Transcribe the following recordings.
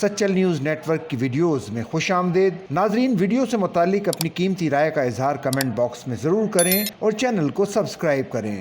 Sachal news net work کی videos میں خوش آمدید۔ ناظرین، ویڈیو سے متعلق اپنی قیمتی رائے کا اظہار کمنٹ باکس میں ضرور کریں اور چینل کو سبسکرائب کریں۔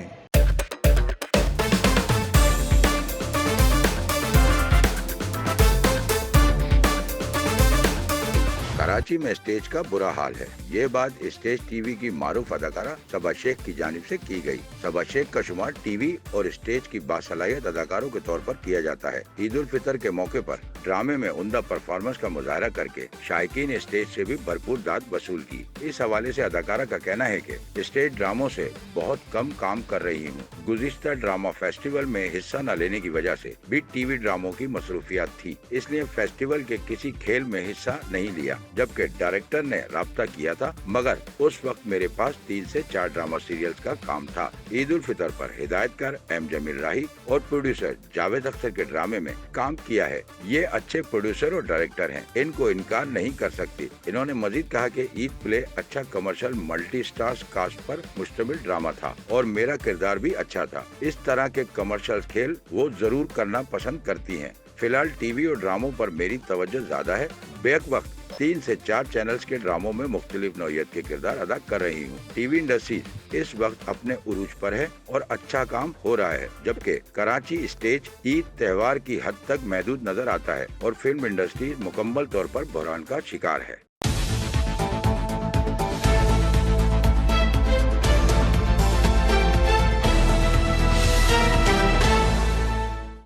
کراچی میں اسٹیج کا برا حال ہے۔ یہ بات اسٹیج ٹی وی کی معروف اداکارہ صبا شیخ کی جانب سے کی گئی۔ صبا شیخ کا شمار ٹی وی اور اسٹیج کی باصلاحیت اداکاروں کے طور پر کیا جاتا ہے۔ عید الفطر کے موقع پر ڈرامے میں عمدہ پرفارمنس کا مظاہرہ کر کے شائقین اسٹیج سے بھی بھرپور داد وصول کی۔ اس حوالے سے اداکارہ کا کہنا ہے کہ اسٹیج ڈراموں سے بہت کم کام کر رہی ہوں۔ گزشتہ ڈرامہ فیسٹیول میں حصہ نہ لینے کی وجہ سے بھی ٹی وی ڈراموں کی مصروفیات تھی، اس لیے فیسٹیول کے کسی کھیل میں حصہ نہیں لیا، جبکہ ڈائریکٹر نے رابطہ کیا تھا، مگر اس وقت میرے پاس 3 سے 4 ڈرامہ سیریلز کا کام تھا۔ عید الفطر پر ہدایت کار ایم جمیل راہی اور پروڈیوسر جاوید اختر کے ڈرامے میں کام کیا ہے۔ یہ اچھے پروڈیوسر اور ڈائریکٹر ہیں، ان کو انکار نہیں کر سکتی۔ انہوں نے مزید کہا کہ عید پلے اچھا commercial multi stars cost per مشتمل ڈرامہ تھا اور میرا کردار بھی اچھا تھا۔ اس طرح کے کمرشل کھیل وہ ضرور کرنا پسند کرتی ہیں۔ فی الحال ٹی وی اور ڈراموں پر میری توجہ زیادہ ہے۔ بیک وقت 3 سے 4 چینلز کے ڈراموں میں مختلف نوعیت کے کردار ادا کر رہی ہوں۔ ٹی وی انڈسٹری اس وقت اپنے عروج پر ہے اور اچھا کام ہو رہا ہے، جبکہ کراچی اسٹیج عید تہوار کی حد تک محدود نظر آتا ہے اور فلم انڈسٹری مکمل طور پر بحران کا شکار ہے۔